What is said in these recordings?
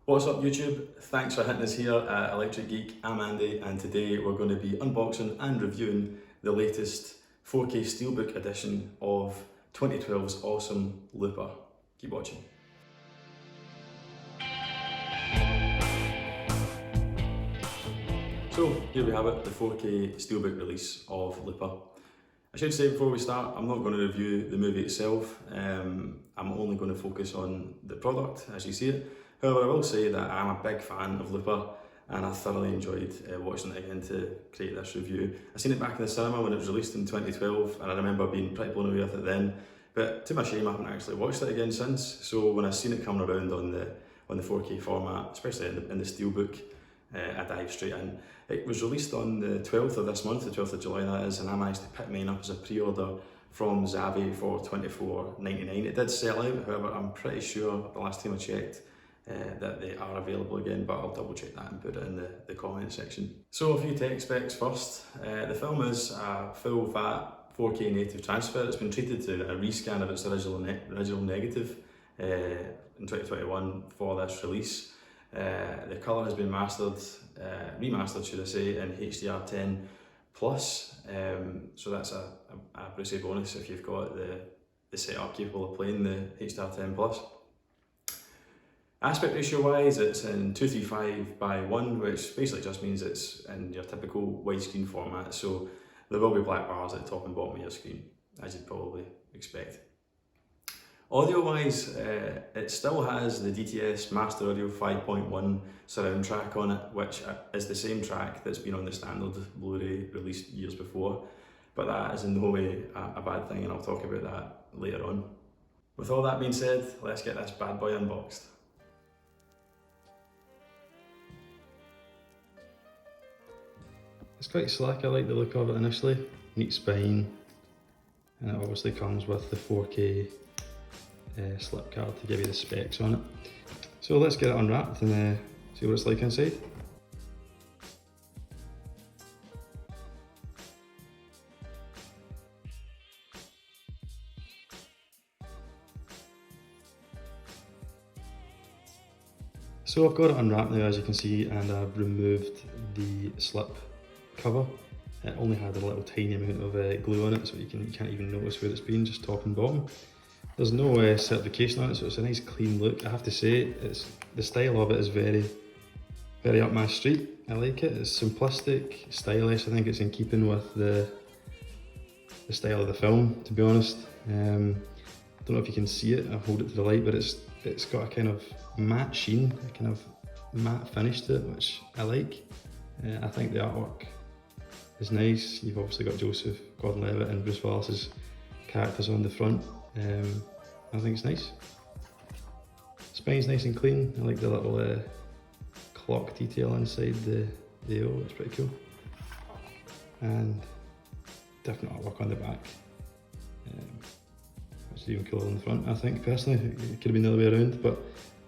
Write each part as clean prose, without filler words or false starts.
What's up YouTube? Thanks for hitting us here at Electric Geek. I'm Andy and today we're going to be unboxing and reviewing the latest 4K Steelbook edition of 2012's awesome Looper. Keep watching. So here we have it, the 4K Steelbook release of Looper. I should say before we start, I'm not going to review the movie itself. I'm only going to focus on the product as you see it. However, I will say that I'm a big fan of Looper and I thoroughly enjoyed watching it again to create this review. I seen it back in the cinema when it was released in 2012 and I remember being pretty blown away with it then, but to my shame I haven't actually watched it again since. So when I seen it coming around on the 4K format, especially in the Steelbook, I dived straight in. It was released on the 12th of this month, the 12th of July that is, and I managed to pick mine up as a pre-order from ZAVVI for $24.99. It did sell out, however I'm pretty sure the last time I checked that they are available again, but I'll double check that and put it in the comment section. So a few tech specs first. The film is a full fat 4K native transfer. It's been treated to a rescan of its original negative in 2021 for this release. The colour has been remastered should I say, in HDR10 plus, so that's a pretty bonus if you've got the setup capable of playing the HDR10 plus. Aspect ratio wise, it's in 235:1, which basically just means it's in your typical widescreen format, so there will be black bars at the top and bottom of your screen, as you'd probably expect. Audio wise, it still has the DTS Master Audio 5.1 surround track on it, which is the same track that's been on the standard Blu-ray released years before, but that is in no way a bad thing and I'll talk about that later on. With all that being said, let's get this bad boy unboxed. It's quite slick, I like the look of it initially. Neat spine, and it obviously comes with the 4K slip card to give you the specs on it. So let's get it unwrapped and see what it's like inside. So I've got it unwrapped now, as you can see, and I've removed the slip cover. It only had a little tiny amount of glue on it, so you can't even notice where it's been, just top and bottom. There's no certification on it, so it's a nice clean look. I have to say, the style of it is very, very up my street. I like it. It's simplistic, stylish. I think it's in keeping with the style of the film, to be honest. I don't know if you can see it. I'll hold it to the light, but it's got a kind of matte sheen, a kind of matte finish to it, which I like. I think the artwork is nice. You've obviously got Joseph, Gordon-Levitt and Bruce Willis's characters on the front. I think it's nice. Spine's nice and clean. I like the little clock detail inside the O, it's pretty cool. And different artwork on the back, which is even cooler than the front, I think, personally. It could have been the other way around, but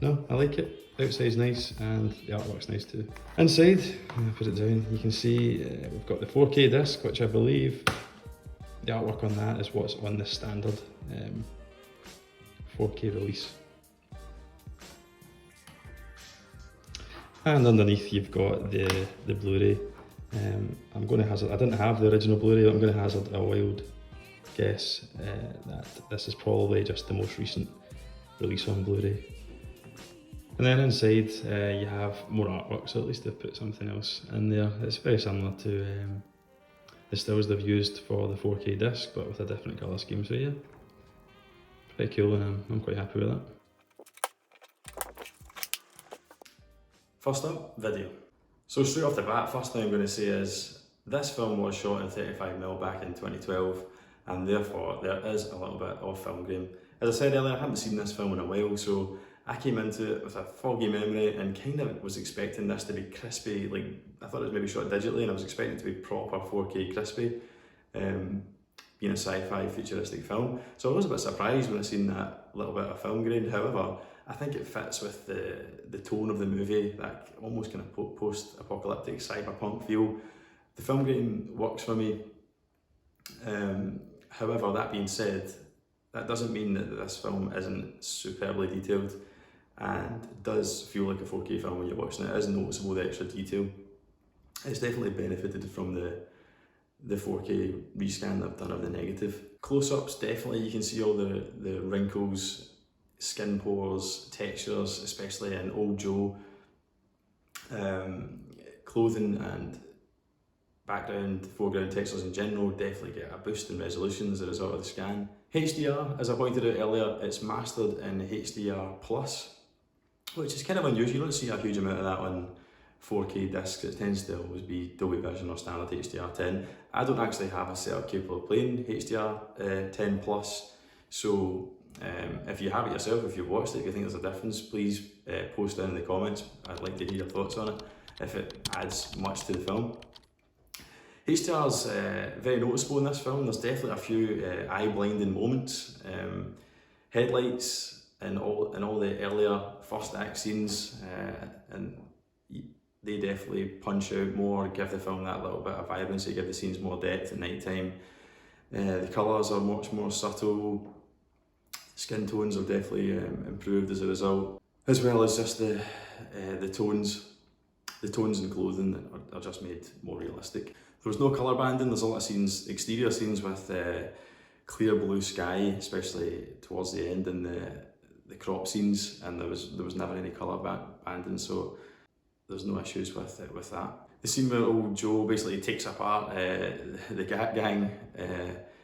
no, I like it. Outside's nice and the artwork's nice too. Inside, I'm gonna put it down, you can see we've got the 4K disc, which I believe the artwork on that is what's on the standard 4K release. And underneath you've got the Blu-ray. I'm going to hazard, I didn't have the original Blu-ray, but I'm going to hazard a wild guess that this is probably just the most recent release on Blu-ray. And then inside you have more artwork, so at least they've put something else in there. It's very similar to the stills they've used for the 4K disc, but with a different colour scheme, so yeah. Pretty cool, and I'm quite happy with that. First up, video. So straight off the bat, first thing I'm going to say is this film was shot in 35mm back in 2012, and therefore there is a little bit of film grain. As I said earlier, I haven't seen this film in a while, so I came into it with a foggy memory and kind of was expecting this to be crispy. Like, I thought it was maybe shot digitally and I was expecting it to be proper 4K crispy, being a sci-fi futuristic film. So I was a bit surprised when I seen that little bit of film grain. However, I think it fits with the tone of the movie, that almost kind of post-apocalyptic cyberpunk feel. The film grain works for me. However, that being said, that doesn't mean that this film isn't superbly detailed. and it does feel like a 4K film when you're watching it. It is noticeable, the extra detail. It's definitely benefited from the 4K rescan I've done of the negative. Close-ups, definitely you can see all the wrinkles, skin pores, textures, especially in old Joe. Clothing and background, foreground textures in general definitely get a boost in resolution as a result of the scan. HDR, as I pointed out earlier, it's mastered in HDR+, which is kind of unusual. You don't see a huge amount of that on 4K discs. It tends to always be Dolby Vision or standard HDR10. I don't actually have a setup capable of playing HDR10+, so if you have it yourself, if you've watched it, if you think there's a difference, please post down in the comments. I'd like to hear your thoughts on it, if it adds much to the film. HDR is very noticeable in this film. There's definitely a few eye-blinding moments. Headlights in all the earlier first act scenes, and they definitely punch out more, give the film that little bit of vibrancy, give the scenes more depth at night time. The colours are much more subtle. Skin tones have definitely improved as a result, as well as just the tones. The tones and clothing are just made more realistic. There was no colour banding. There's a lot of scenes, exterior scenes with clear blue sky, especially towards the end, and the crop scenes, and there was never any colour banding, so there's no issues with that. The scene where old Joe basically takes apart the Gat Gang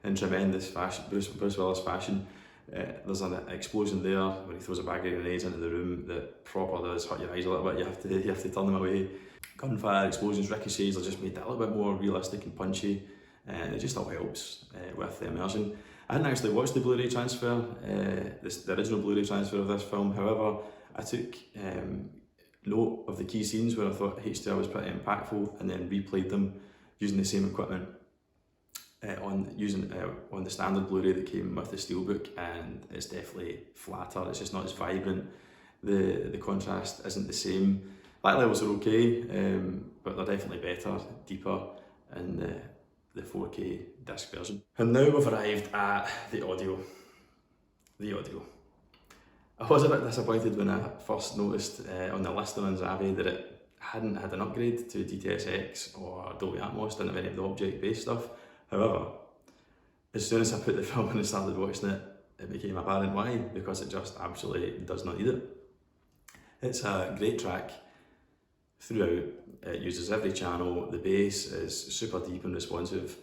in tremendous fashion, Bruce Willis fashion. There's an explosion there when he throws a bag of grenades into the room that proper does hurt your eyes a little bit. You have to turn them away. Gunfire, explosions, ricochets are just made that a little bit more realistic and punchy, and it just all helps with the immersion. I hadn't actually watched the Blu-ray transfer, the original Blu-ray transfer of this film. However, I took note of the key scenes where I thought HDR was pretty impactful, and then replayed them using the same equipment on the standard Blu-ray that came with the Steelbook, and it's definitely flatter. It's just not as vibrant. The contrast isn't the same. Light levels are okay, but they're definitely better, deeper in the 4K disc version. And now we've arrived at the audio. I was a bit disappointed when I first noticed on the listing on ZAVVI that it hadn't had an upgrade to DTS:X or Dolby Atmos, didn't have any of the object-based stuff. However, as soon as I put the film in and started watching it, it became apparent why, because it just absolutely does not need it. It's a great track throughout. It uses every channel. The bass is super deep and responsive.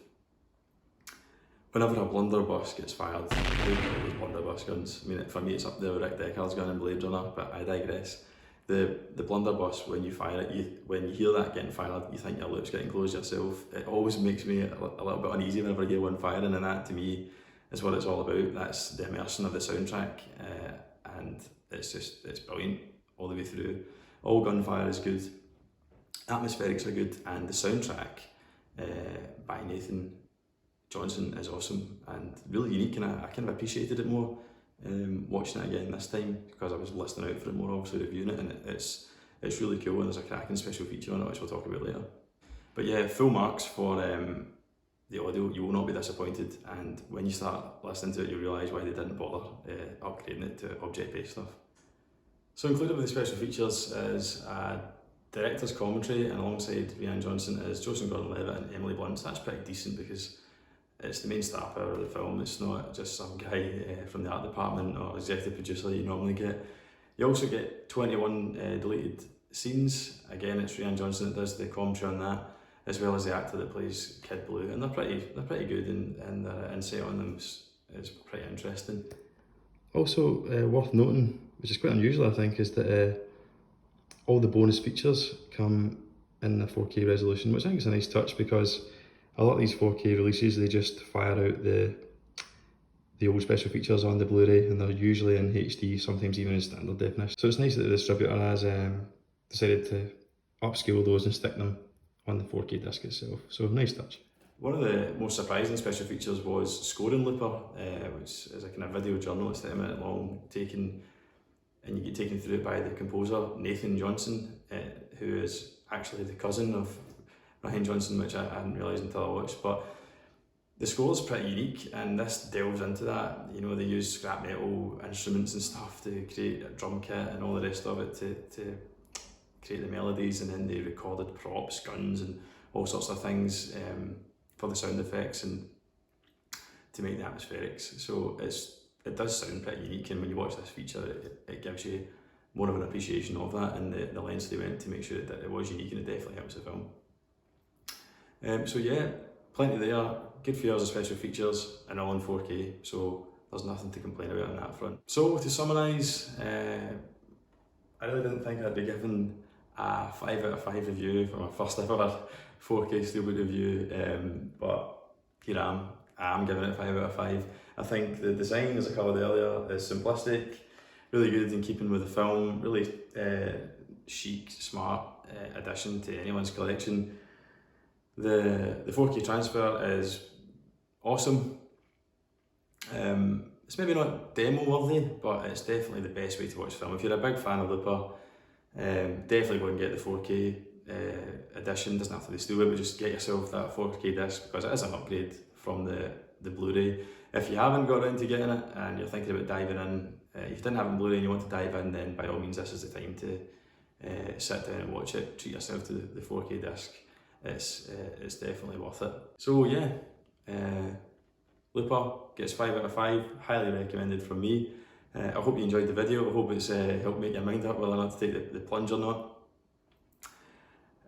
Whenever a blunderbuss gets fired, those blunderbuss guns, I mean, for me it's up there with Rick Deckard's gun in Blade Runner, but I digress. The blunderbuss, when you fire it, when you hear that getting fired, you think your loop's getting closed yourself. It always makes me a little bit uneasy whenever I hear one firing, and that to me is what it's all about. That's the immersion of the soundtrack, and it's brilliant all the way through. All gunfire is good, atmospherics are good, and the soundtrack by Nathan Johnson is awesome and really unique, and I kind of appreciated it more watching it again this time, because I was listening out for it more, obviously reviewing it, and it's really cool, and there's a cracking special feature on it which we'll talk about later. But yeah, full marks for the audio. You will not be disappointed, and when you start listening to it you'll realise why they didn't bother upgrading it to object-based stuff. So included with the special features is a director's commentary, and alongside Rian Johnson is Joseph Gordon-Levitt and Emily Blunt. So that's pretty decent because it's the main star power of the film. It's not just some guy from the art department or executive producer that you normally get. You also get 21 deleted scenes. Again, it's Rian Johnson that does the commentary on that, as well as the actor that plays Kid Blue, and they're pretty good, and their insight on them is pretty interesting. Also worth noting, which is quite unusual I think, is that all the bonus features come in a 4K resolution, which I think is a nice touch, because a lot of these 4K releases, they just fire out the old special features on the Blu-ray, and they're usually in HD, sometimes even in standard definition. So it's nice that the distributor has decided to upscale those and stick them on the 4K disc itself. So nice touch. One of the most surprising special features was Scoring Looper, which is a kind of video journal. It's 10-minute long, and you get taken through it by the composer Nathan Johnson, who is actually the cousin of Rian Johnson, which I hadn't realised until I watched. But The score's pretty unique, and this delves into that. You know, they use scrap metal instruments and stuff to create a drum kit and all the rest of it to create the melodies, and then they recorded props, guns and all sorts of things for the sound effects and to make the atmospherics. So it does sound pretty unique, and when you watch this feature it gives you more of an appreciation of that and the lengths they went to make sure that it was unique, and it definitely helps the film. So yeah, plenty there, good few hours of special features and all in 4K, so there's nothing to complain about on that front. So to summarise, I really didn't think I'd be given a 5 out of 5 review for my first ever 4K Steelbook review, but here I am giving it 5 out of 5. I think the design, as I covered earlier, is simplistic, really good in keeping with the film, really chic, smart addition to anyone's collection. The 4K transfer is awesome. It's maybe not demo worthy, but it's definitely the best way to watch film. If you're a big fan of Looper, definitely go and get the 4K edition. Doesn't have to be Steelbook, but just get yourself that 4K disc, because it is an upgrade from the Blu-ray. If you haven't got around to getting it and you're thinking about diving in, if you didn't have a Blu-ray and you want to dive in, then by all means this is the time to sit down and watch it. Treat yourself to the 4K disc. It's definitely worth it. So yeah, Looper gets 5 out of 5, highly recommended from me. I hope you enjoyed the video. I hope it's helped make your mind up whether or not to take the plunge or not.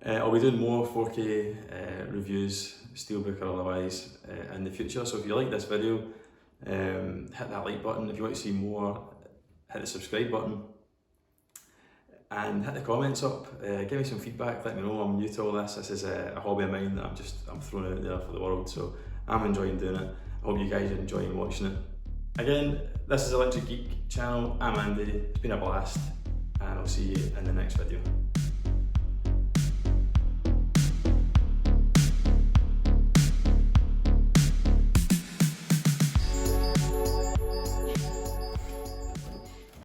I'll be doing more 4K reviews, Steelbook or otherwise, in the future. So if you like this video, hit that like button. If you want to see more, hit the subscribe button. And hit the comments up, give me some feedback, let me know I'm new to all this. This is a hobby of mine that I'm throwing out there for the world, so I'm enjoying doing it. I hope you guys are enjoying watching it. Again, this is Electric Geek channel, I'm Andy, it's been a blast, and I'll see you in the next video.